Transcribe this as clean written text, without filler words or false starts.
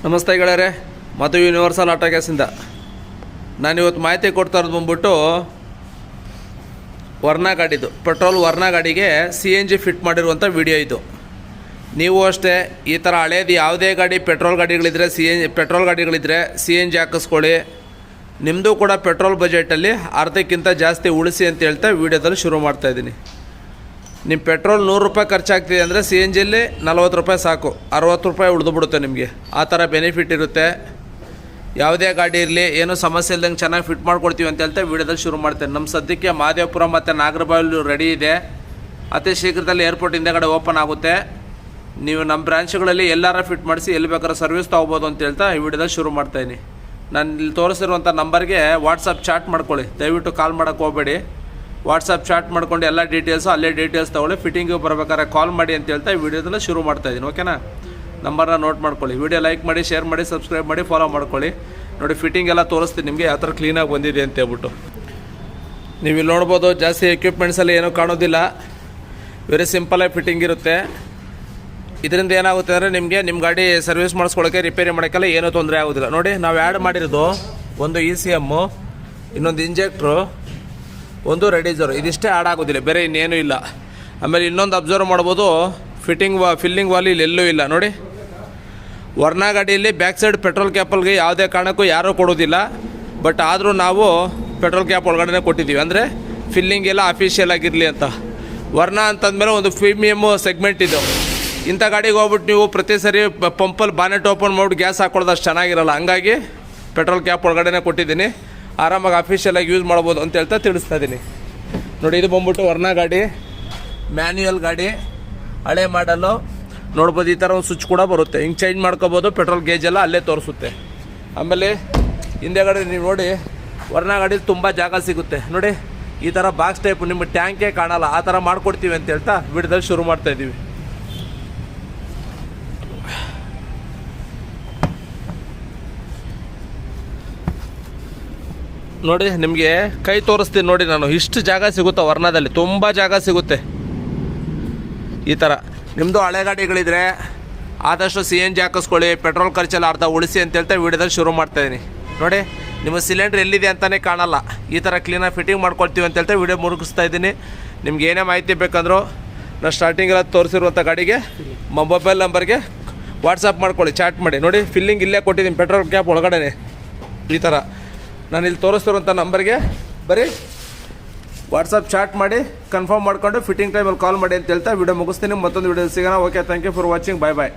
ನಮಸ್ತೆ ಗೆಳೆಯರೆ, ಮತ್ತು ಯೂನಿವರ್ಸಲ್ ಆಟೋ ಗ್ಯಾಸಿಂದ ನಾನಿವತ್ತು ಮಾಹಿತಿ ಕೊಡ್ತಾ ಇರೋದು ಬಂದ್ಬಿಟ್ಟು ವರ್ನಾ ಗಾಡಿದು ಪೆಟ್ರೋಲ್ ವರ್ನಾ ಗಾಡಿಗೆ CNG ಫಿಟ್ ಮಾಡಿರುವಂಥ ವಿಡಿಯೋ ಇದು. ನೀವು ಅಷ್ಟೇ ಈ ಥರ ಹಳೇದು ಯಾವುದೇ ಗಾಡಿ ಪೆಟ್ರೋಲ್ ಗಾಡಿಗಳಿದ್ರೆ CNG ಹಾಕಿಸ್ಕೊಳ್ಳಿ. ನಿಮ್ಮದು ಕೂಡ ಪೆಟ್ರೋಲ್ ಬಜೆಟಲ್ಲಿ ಅರ್ಧಕ್ಕಿಂತ ಜಾಸ್ತಿ ಉಳಿಸಿ ಅಂತ ಹೇಳ್ತಾ ವಿಡಿಯೋದಲ್ಲಿ ಶುರು ಮಾಡ್ತಾಯಿದ್ದೀನಿ. ನಿಮ್ಮ ಪೆಟ್ರೋಲ್ 100 ರೂಪಾಯಿ ಖರ್ಚಾಗ್ತಿದೆ ಅಂದರೆ CNGಯಲ್ಲಿ 40 ರೂಪಾಯಿ ಸಾಕು, 60 ರೂಪಾಯಿ ಉಳಿದು ಬಿಡುತ್ತೆ ನಿಮಗೆ. ಆ ಥರ ಬೆನಿಫಿಟ್ ಇರುತ್ತೆ. ಯಾವುದೇ ಗಾಡಿ ಇರಲಿ ಏನೂ ಸಮಸ್ಯೆ ಇಲ್ದಂಗೆ ಚೆನ್ನಾಗಿ ಫಿಟ್ ಮಾಡ್ಕೊಡ್ತೀವಿ ಅಂತ ಹೇಳ್ತಾ ವೀಡಿಯೋದಲ್ಲಿ ಶುರು ಮಾಡ್ತೇನೆ. ನಮ್ಮ ಸದ್ಯಕ್ಕೆ ಮಹದೇವಪುರ ಮತ್ತು ನಾಗರಬಾವಿಲು ರೆಡಿ ಇದೆ. ಅತಿ ಶೀಘ್ರದಲ್ಲಿ ಏರ್ಪೋರ್ಟ್ ಹಿಂದೆಗಡೆ ಓಪನ್ ಆಗುತ್ತೆ. ನೀವು ನಮ್ಮ ಬ್ರಾಂಚ್ಗಳಲ್ಲಿ ಎಲ್ಲಾರ ಫಿಟ್ ಮಾಡಿಸಿ ಎಲ್ಲಿ ಬೇಕಾದ್ರೂ ಸರ್ವಿಸ್ ತೊಗೋಬೋದು ಅಂತ ಹೇಳ್ತಾ ಈ ವಿಡಿಯೋದಲ್ಲಿ ಶುರು ಮಾಡ್ತಾಯಿದ್ದೀನಿ. ನಾನು ಇಲ್ಲಿ ತೋರಿಸಿರುವಂಥ ನಂಬರ್ಗೆ ವಾಟ್ಸಪ್ ಚಾಟ್ ಮಾಡ್ಕೊಳ್ಳಿ, ದಯವಿಟ್ಟು ಕಾಲ್ ಮಾಡೋಕ್ಕೆ ಹೋಗಬೇಡಿ. ವಾಟ್ಸಪ್ ಚಾಟ್ ಮಾಡ್ಕೊಂಡು ಎಲ್ಲ ಡೀಟೇಲ್ಸು ಅಲ್ಲೇ ಡೀಟೇಲ್ಸ್ ತೊಗೊಳ್ಳಿ. ಫಿಟ್ಟಿಂಗಿಗೆ ಬರಬೇಕಾದ್ರೆ ಕಾಲ್ ಮಾಡಿ ಅಂತ ಹೇಳ್ತಾ ಈ ವಿಡಿಯೋದನ್ನು ಶುರು ಮಾಡ್ತಾಯಿದ್ದೀನಿ. ಓಕೆನಾ? ನಂಬರ್ನ ನೋಟ್ ಮಾಡ್ಕೊಳ್ಳಿ. ವಿಡಿಯೋ ಲೈಕ್ ಮಾಡಿ, ಶೇರ್ ಮಾಡಿ, ಸಬ್ಸ್ಕ್ರೈಬ್ ಮಾಡಿ, ಫಾಲೋ ಮಾಡ್ಕೊಳ್ಳಿ. ನೋಡಿ, ಫಿಟ್ಟಿಂಗ್ ಎಲ್ಲ ತೋರಿಸ್ತೀನಿ ನಿಮಗೆ ಯಾವ ಥರ ಕ್ಲೀನಾಗಿ ಬಂದಿದೆ ಅಂತ ಹೇಳ್ಬಿಟ್ಟು. ನೀವು ಇಲ್ಲಿ ನೋಡ್ಬೋದು, ಜಾಸ್ತಿ ಎಕ್ವಿಪ್ಮೆಂಟ್ಸಲ್ಲಿ ಏನೂ ಕಾಣೋದಿಲ್ಲ. ವೆರಿ ಸಿಂಪಲಾಗಿ ಫಿಟ್ಟಿಂಗ್ ಇರುತ್ತೆ. ಇದರಿಂದ ಏನಾಗುತ್ತೆ ಅಂದರೆ ನಿಮಗೆ ನಿಮ್ಮ ಗಾಡಿ ಸರ್ವಿಸ್ ಮಾಡಿಸ್ಕೊಳ್ಳೋಕ್ಕೆ, ರಿಪೇರಿ ಮಾಡೋಕ್ಕೆಲ್ಲ ಏನೂ ತೊಂದರೆ ಆಗೋದಿಲ್ಲ. ನೋಡಿ, ನಾವು ಆ್ಯಡ್ ಮಾಡಿರೋದು ಒಂದು ECM, ಇನ್ನೊಂದು ಇಂಜೆಕ್ಟ್ರು, ಒಂದು ರೆಡಿಸರು, ಇದಿಷ್ಟೇ ಆ್ಯಡ್ ಆಗೋದಿಲ್ಲ, ಬೇರೆ ಇನ್ನೇನೂ ಇಲ್ಲ. ಆಮೇಲೆ ಇನ್ನೊಂದು ಅಬ್ಸರ್ವ್ ಮಾಡ್ಬೋದು, ಫಿಲ್ಲಿಂಗ್ ವಾಲ್ ಇಲ್ಲಿ ಎಲ್ಲೂ ಇಲ್ಲ. ನೋಡಿ, ವರ್ನಾ ಗಾಡಿಯಲ್ಲಿ ಬ್ಯಾಕ್ ಸೈಡ್ ಪೆಟ್ರೋಲ್ ಕ್ಯಾಪಲ್ಗೆ ಯಾವುದೇ ಕಾರಣಕ್ಕೂ ಯಾರೂ ಕೊಡೋದಿಲ್ಲ. ಬಟ್ ಆದರೂ ನಾವು ಪೆಟ್ರೋಲ್ ಕ್ಯಾಪ್ ಒಳಗಡೆ ಕೊಟ್ಟಿದ್ದೀವಿ, ಅಂದರೆ ಫಿಲ್ಲಿಂಗ್ ಎಲ್ಲ ಅಫಿಷಿಯಲ್ ಆಗಿರಲಿ ಅಂತ. ವರ್ನಾ ಅಂತಂದಮೇಲೆ ಒಂದು ಪ್ರೀಮಿಯಮ್ಮು ಸೆಗ್ಮೆಂಟ್ ಇದು. ಇಂಥ ಗಾಡಿಗೆ ಹೋಗ್ಬಿಟ್ಟು ನೀವು ಪ್ರತಿ ಸರಿ ಪಂಪಲ್ಲಿ ಬಾನೆಟ್ ಓಪನ್ ಮಾಡಿಬಿಟ್ಟು ಗ್ಯಾಸ್ ಹಾಕೊಳ್ಳೋದು ಅಷ್ಟು ಚೆನ್ನಾಗಿರಲ್ಲ. ಹಂಗಾಗಿ ಪೆಟ್ರೋಲ್ ಕ್ಯಾಪ್ ಒಳಗಡೆ ಕೊಟ್ಟಿದ್ದೀನಿ. ಆರಾಮಾಗಿ ಅಫಿಷಿಯಲಾಗಿ ಯೂಸ್ ಮಾಡ್ಬೋದು ಅಂತ ಹೇಳ್ತಾ ತಿಳಿಸ್ತಾ ಇದ್ದೀನಿ. ನೋಡಿ, ಇದು ಬಂದ್ಬಿಟ್ಟು ವರ್ನಾ ಗಾಡಿ, ಮ್ಯಾನ್ಯುಯಲ್ ಗಾಡಿ, ಹಳೆ ಮಾಡಲು. ನೋಡ್ಬೋದು, ಈ ಥರ ಒಂದು ಸ್ವಿಚ್ ಕೂಡ ಬರುತ್ತೆ. ಹಿಂಗೆ ಚೇಂಜ್ ಮಾಡ್ಕೋಬೋದು. ಪೆಟ್ರೋಲ್ ಗೇಜೆಲ್ಲ ಅಲ್ಲೇ ತೋರಿಸುತ್ತೆ. ಆಮೇಲೆ ಹಿಂದೆಗಡೆ ನೀವು ನೋಡಿ, ವರ್ನಾ ಗಾಡೀಲಿ ತುಂಬ ಜಾಗ ಸಿಗುತ್ತೆ. ನೋಡಿ, ಈ ಥರ ಬಾಕ್ಸ್ ಟೈಪ್ ನಿಮ್ಮ ಟ್ಯಾಂಕೇ ಕಾಣಲ್ಲ, ಆ ಥರ ಮಾಡ್ಕೊಡ್ತೀವಿ ಅಂತ ಹೇಳ್ತಾ ವಿಡಿಯೋದಲ್ಲಿ ಶುರು ಮಾಡ್ತಾಯಿದ್ದೀವಿ. ನೋಡಿ, ನಿಮಗೆ ಕೈ ತೋರಿಸ್ತೀನಿ ನೋಡಿ ನಾನು. ಇಷ್ಟು ಜಾಗ ಸಿಗುತ್ತೆ ವರ್ನಾದಲ್ಲಿ, ತುಂಬ ಜಾಗ ಸಿಗುತ್ತೆ. ಈ ಥರ ನಿಮ್ಮದು ಹಳೆ ಗಾಡಿಗಳಿದ್ರೆ ಆದಷ್ಟು CNG ಹಾಕಿಸ್ಕೊಳ್ಳಿ, ಪೆಟ್ರೋಲ್ ಖರ್ಚೆಲ್ಲ ಅರ್ಧ ಉಳಿಸಿ ಅಂತ ಹೇಳ್ತಾ ವೀಡಿಯೋದಲ್ಲಿ ಶುರು ಮಾಡ್ತಾಯಿದ್ದೀನಿ. ನೋಡಿ, ನಿಮ್ಮ ಸಿಲಿಂಡ್ರ್ ಎಲ್ಲಿದೆ ಅಂತಲೇ ಕಾಣಲ್ಲ. ಈ ಥರ ಕ್ಲೀನಾಗಿ ಫಿಟ್ಟಿಂಗ್ ಮಾಡ್ಕೊಳ್ತೀವಿ ಅಂತ ಹೇಳ್ತಾ ವೀಡಿಯೋ ಮುರುಗಿಸ್ತಾ ಇದ್ದೀನಿ. ನಿಮ್ಗೆ ಏನೇ ಮಾಹಿತಿ ಬೇಕಂದ್ರೂ ನಾನು ಸ್ಟಾರ್ಟಿಂಗೆಲ್ಲ ತೋರಿಸಿರುವಂಥ ಗಾಡಿಗೆ ಮೊಬೈಲ್ ನಂಬರ್ಗೆ ವಾಟ್ಸಪ್ ಮಾಡ್ಕೊಳ್ಳಿ, ಚಾಟ್ ಮಾಡಿ. ನೋಡಿ, ಫಿಲ್ಲಿಂಗ್ ಇಲ್ಲೇ ಕೊಟ್ಟಿದ್ದೀನಿ ಪೆಟ್ರೋಲ್ ಕ್ಯಾಪ್ ಒಳಗಡೆ. ಈ ಥರ ನಾನು ಇಲ್ಲಿ ತೋರಿಸ್ತಿರುವಂಥ ನಂಬರ್ಗೆ ಬರೀ ವಾಟ್ಸಪ್ ಚಾಟ್ ಮಾಡಿ ಕನ್ಫರ್ಮ್ ಮಾಡ್ಕೊಂಡು ಫಿಟ್ಟಿಂಗ್ ಟೈಮಲ್ಲಿ ಕಾಲ್ ಮಾಡಿ ಅಂತ ಹೇಳ್ತಾ ವಿಡಿಯೋ ಮುಗಿಸ್ತೀನಿ. ಮತ್ತೊಂದು ವಿಡಿಯೋ ಸಿಗೋಣ. Okay, thank you for watching. Bye bye.